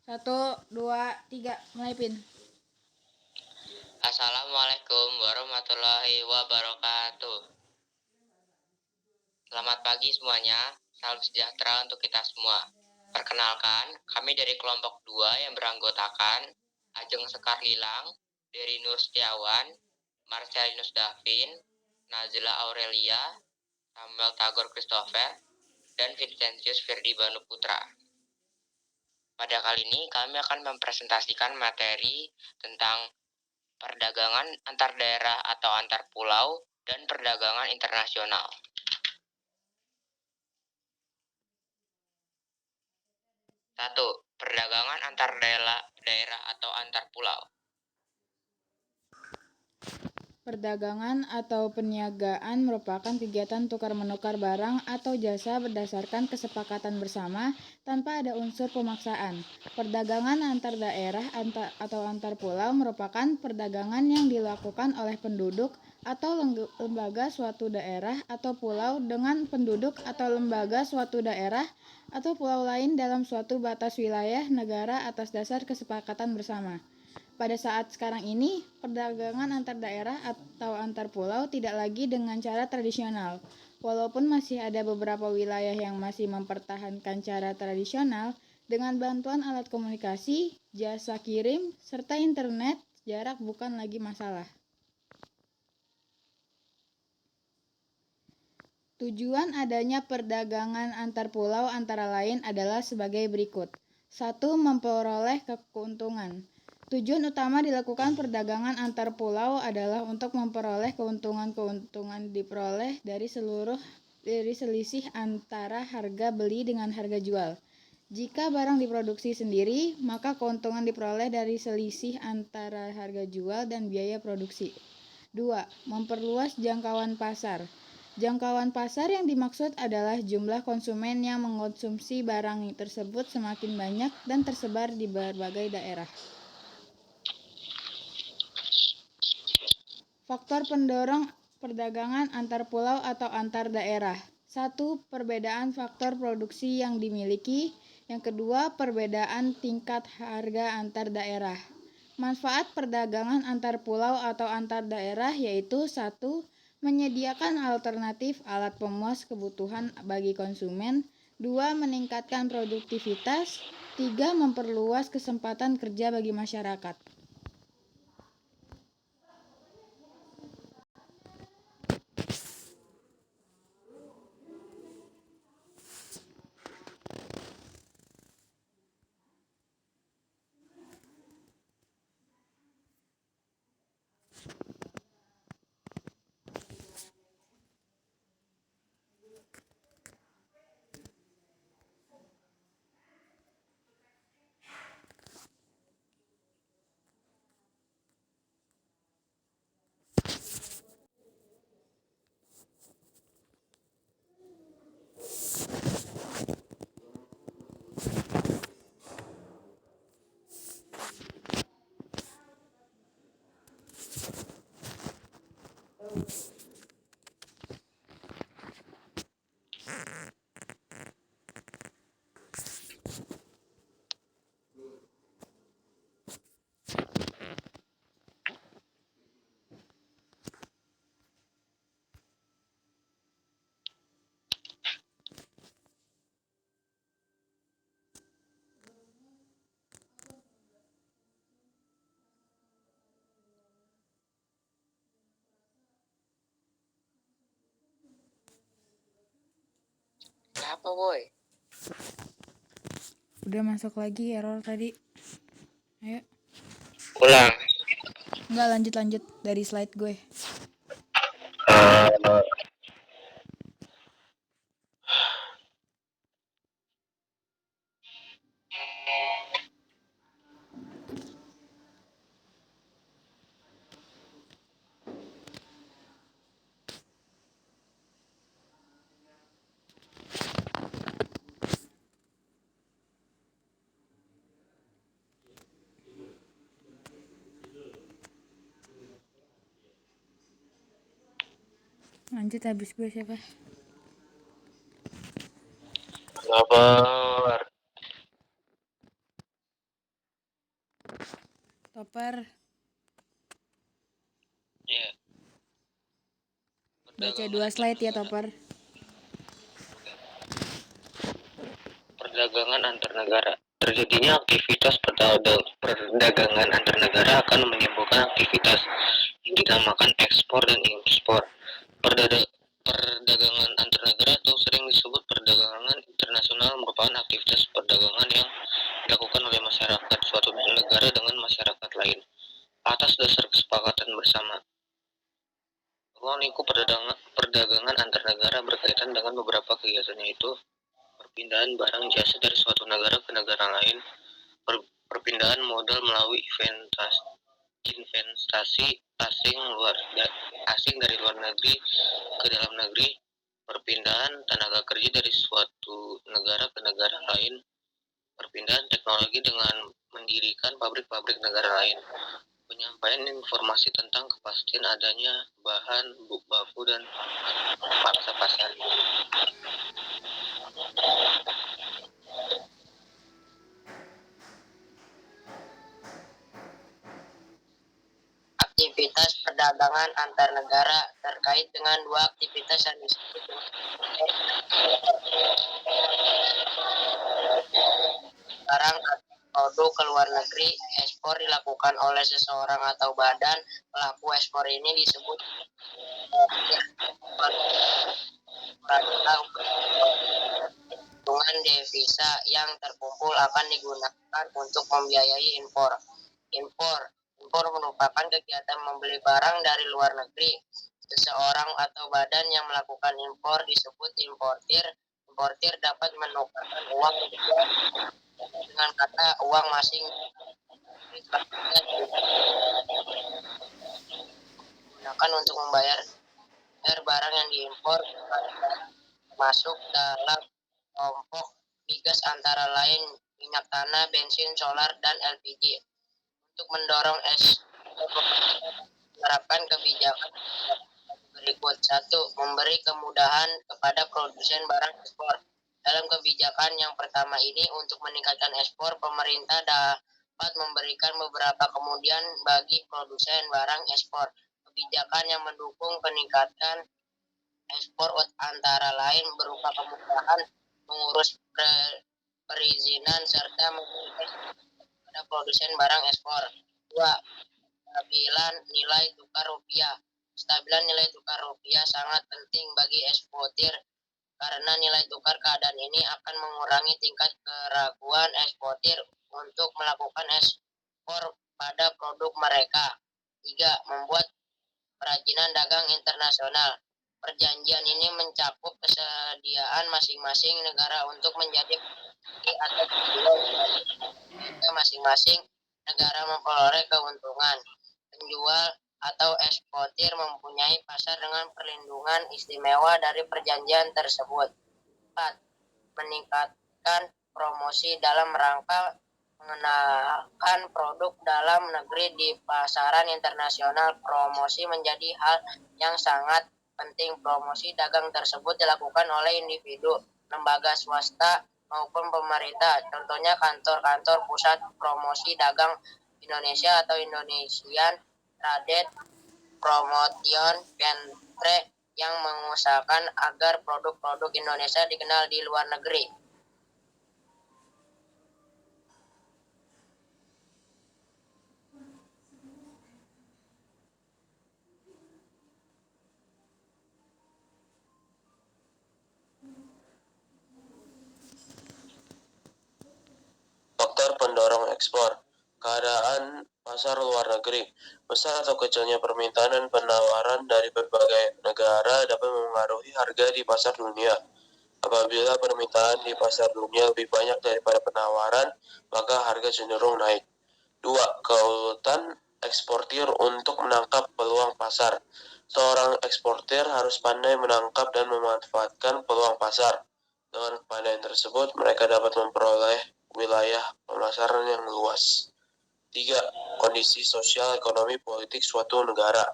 1, 2, 3, mulai Pin. Assalamualaikum warahmatullahi wabarakatuh. Selamat pagi semuanya, salam sejahtera untuk kita semua. Perkenalkan, kami dari kelompok 2 yang beranggotakan Ajeng Sekar Lilang, Dery Nur Setiawan, Marcelinus Davin, Nazila Aurelia, Samuel Tagor Christopher, dan Vincentius Firdi Banu Putra. Pada kali ini kami akan mempresentasikan materi tentang perdagangan antar daerah atau antar pulau dan perdagangan internasional. 1. Perdagangan antar daerah atau antar pulau. Perdagangan atau perniagaan merupakan kegiatan tukar-menukar barang atau jasa berdasarkan kesepakatan bersama tanpa ada unsur pemaksaan. Perdagangan antar daerah atau antar pulau merupakan perdagangan yang dilakukan oleh penduduk atau lembaga suatu daerah atau pulau dengan penduduk atau lembaga suatu daerah atau pulau lain dalam suatu batas wilayah negara atas dasar kesepakatan bersama. Pada saat sekarang ini, perdagangan antar daerah atau antar pulau tidak lagi dengan cara tradisional. Walaupun masih ada beberapa wilayah yang masih mempertahankan cara tradisional, dengan bantuan alat komunikasi, jasa kirim, serta internet, jarak bukan lagi masalah. Tujuan adanya perdagangan antar pulau antara lain adalah sebagai berikut. 1. Memperoleh keuntungan. Tujuan utama dilakukan perdagangan antar pulau adalah untuk memperoleh keuntungan diperoleh dari selisih antara harga beli dengan harga jual. Jika barang diproduksi sendiri, maka keuntungan diperoleh dari selisih antara harga jual dan biaya produksi. 2. Memperluas jangkauan pasar. Jangkauan pasar yang dimaksud adalah jumlah konsumen yang mengonsumsi barang tersebut semakin banyak dan tersebar di berbagai daerah. Faktor pendorong perdagangan antar pulau atau antar daerah. 1. Perbedaan faktor produksi yang dimiliki. Yang kedua, perbedaan tingkat harga antar daerah. Manfaat perdagangan antar pulau atau antar daerah yaitu 1. Menyediakan alternatif alat pemuas kebutuhan bagi konsumen. 2. Meningkatkan produktivitas. 3. Memperluas kesempatan kerja bagi masyarakat. Kenapa, boy? Udah masuk lagi error tadi. Ayo. Ulang. Enggak, lanjut dari slide gue. Lanjut habis gue siapa? Kabar. Topper, Ya, baca 2 slide ya Topper. Perdagangan antar negara. Terjadinya aktivitas perdagangan antar negara akan menimbulkan aktivitas yang dinamakan ekspor dan impor. Perdagangan antar negara atau sering disebut perdagangan internasional merupakan aktivitas perdagangan yang dilakukan oleh masyarakat suatu negara dengan masyarakat lain atas dasar kesepakatan bersama. Ruang lingkup perdagangan antar negara berkaitan dengan beberapa kegiatan, yaitu perpindahan barang jasa dari suatu negara ke negara lain, perpindahan modal melalui investasi asing dari luar negeri ke dalam negeri, perpindahan tenaga kerja dari suatu negara ke negara lain, perpindahan teknologi dengan mendirikan pabrik-pabrik negara lain, penyampaian informasi tentang kepastian adanya bahan baku dan paksa pasar. Aktivitas perdagangan antar negara terkait dengan dua aktivitas yang disebut barang atau produk ke luar negeri. Ekspor dilakukan oleh seseorang atau badan pelaku ekspor ini disebut keuntungan devisa yang terkumpul akan digunakan untuk membiayai impor. Impor merupakan kegiatan membeli barang dari luar negeri. Seseorang atau badan yang melakukan impor disebut importir. Importir dapat menukarkan uang dengan kata uang masing digunakan untuk membayar barang yang diimpor, masuk dalam kelompok migas antara lain minyak tanah, bensin, solar, dan LPG. Untuk mendorong menerapkan kebijakan berikut. 1. Memberi kemudahan kepada produsen barang ekspor. Dalam kebijakan yang pertama ini, untuk meningkatkan ekspor, pemerintah dapat memberikan beberapa kemudahan bagi produsen barang ekspor. Kebijakan yang mendukung peningkatan ekspor antara lain berupa kemudahan mengurus perizinan serta memberikan pada produsen barang ekspor. 2. Stabilan nilai tukar rupiah. Stabilan nilai tukar rupiah sangat penting bagi eksportir karena nilai tukar keadaan ini akan mengurangi tingkat keraguan eksportir untuk melakukan ekspor pada produk mereka. 3. Membuat Perjanjian Dagang Internasional. Perjanjian ini mencakup kesediaan masing-masing negara untuk menjadi atau masing-masing negara memperoleh keuntungan. Penjual atau eksportir mempunyai pasar dengan perlindungan istimewa dari perjanjian tersebut. 4. Meningkatkan promosi dalam rangka mengenalkan produk dalam negeri di pasaran internasional. Promosi menjadi hal yang sangat penting. Promosi dagang tersebut dilakukan oleh individu, lembaga swasta, maupun pemerintah. Contohnya kantor-kantor pusat promosi dagang Indonesia atau Indonesian Trade Promotion Centre yang mengusahakan agar produk-produk Indonesia dikenal di luar negeri. Faktor pendorong ekspor. Keadaan pasar luar negeri. Besar atau kecilnya permintaan dan penawaran dari berbagai negara dapat mempengaruhi harga di pasar dunia. Apabila permintaan di pasar dunia lebih banyak daripada penawaran, maka harga cenderung naik. 2. Kesulitan eksportir untuk menangkap peluang pasar. Seorang eksportir harus pandai menangkap dan memanfaatkan peluang pasar. Dengan kepandaian tersebut, mereka dapat memperoleh wilayah pemasaran yang luas. 3. Kondisi sosial, ekonomi, politik suatu negara.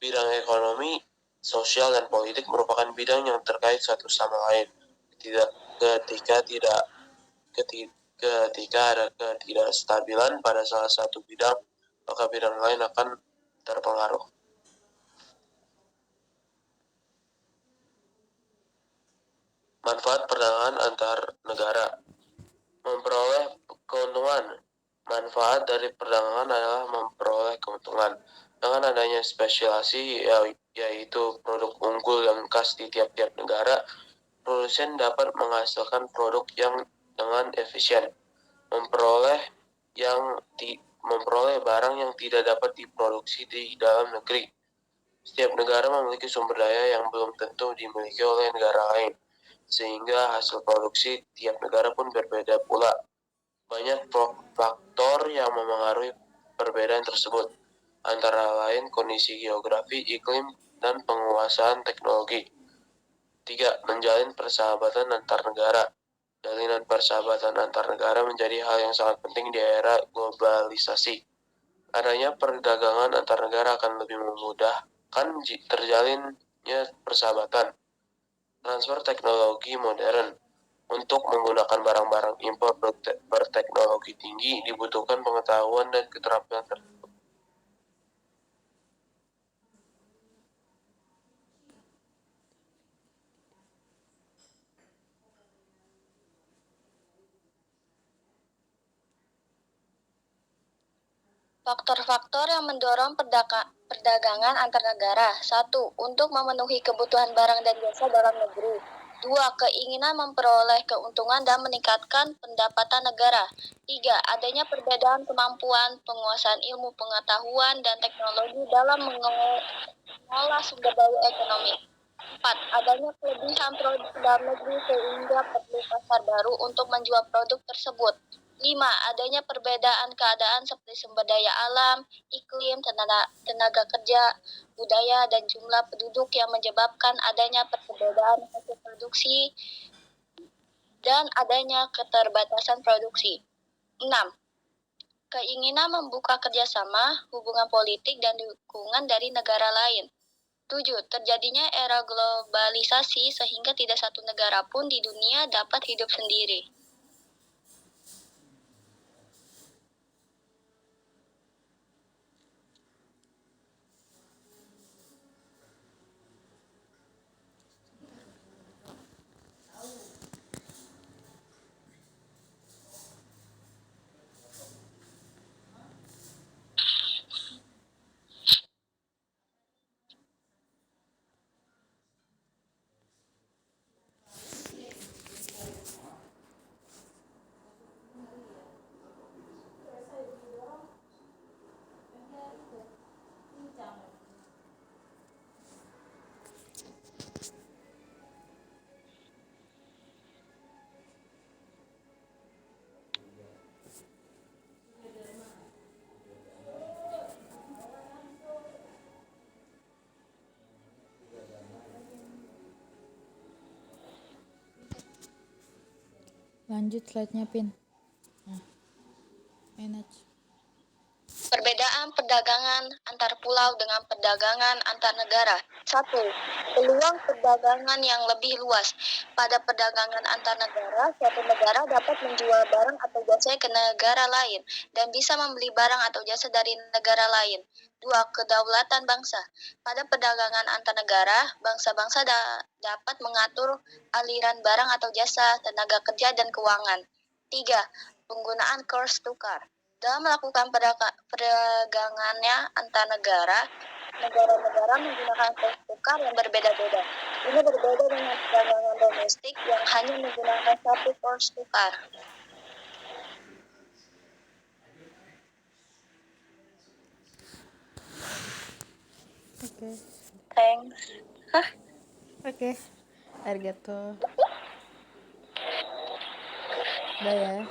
Bidang ekonomi, sosial, dan politik merupakan bidang yang terkait satu sama lain. Ketika Ketika ada ketidakstabilan pada salah satu bidang, maka bidang lain akan terpengaruh. Manfaat perdagangan antar negara. Memperoleh keuntungan. Manfaat dari perdagangan adalah memperoleh keuntungan. Dengan adanya spesialisasi, yaitu produk unggul yang khas di tiap-tiap negara, produsen dapat menghasilkan produk yang dengan efisien, memperoleh barang yang tidak dapat diproduksi di dalam negeri. Setiap negara memiliki sumber daya yang belum tentu dimiliki oleh negara lain, sehingga hasil produksi tiap negara pun berbeda pula. Banyak faktor yang memengaruhi perbedaan tersebut, antara lain kondisi geografi, iklim, dan penguasaan teknologi. 3. Menjalin persahabatan antar negara. Jalinan persahabatan antar negara menjadi hal yang sangat penting di era globalisasi. Adanya perdagangan antar negara akan lebih memudahkan terjalinnya persahabatan. Transfer teknologi modern. Untuk menggunakan barang-barang impor berteknologi tinggi, dibutuhkan pengetahuan dan keterampilan tertentu. Faktor-faktor yang mendorong perdagangan antar negara. 1. Untuk memenuhi kebutuhan barang dan jasa dalam negeri. 2. Keinginan memperoleh keuntungan dan meningkatkan pendapatan negara. 3. Adanya perbedaan kemampuan, penguasaan ilmu pengetahuan, dan teknologi dalam mengolah sumber daya ekonomi. 4. Adanya kelebihan produk dalam negeri sehingga perlu pasar baru untuk menjual produk tersebut. 5. Adanya perbedaan keadaan seperti sumber daya alam, iklim, tenaga kerja, budaya, dan jumlah penduduk yang menyebabkan adanya perbedaan hasil produksi dan adanya keterbatasan produksi. 6. Keinginan membuka kerjasama, hubungan politik, dan dukungan dari negara lain. 7. Terjadinya era globalisasi sehingga tidak satu negara pun di dunia dapat hidup sendiri. Lanjut slide-nya, Pin. Enak. Perbedaan perdagangan antar pulau dengan perdagangan antar negara. 1. Peluang perdagangan yang lebih luas. Pada perdagangan antar negara, suatu negara dapat menjual barang atau jasa ke negara lain dan bisa membeli barang atau jasa dari negara lain. 2. Kedaulatan bangsa. Pada perdagangan antar negara, bangsa-bangsa dapat mengatur aliran barang atau jasa, tenaga kerja, dan keuangan. 3. Penggunaan kurs tukar. Dalam melakukan perdagangannya antar negara, negara-negara menggunakan kurs tukar yang berbeda-beda. Ini berbeda dengan perdagangan domestik yang hanya menggunakan satu kurs tukar. Oke. Thanks. Oke. Arigato. Udah ya.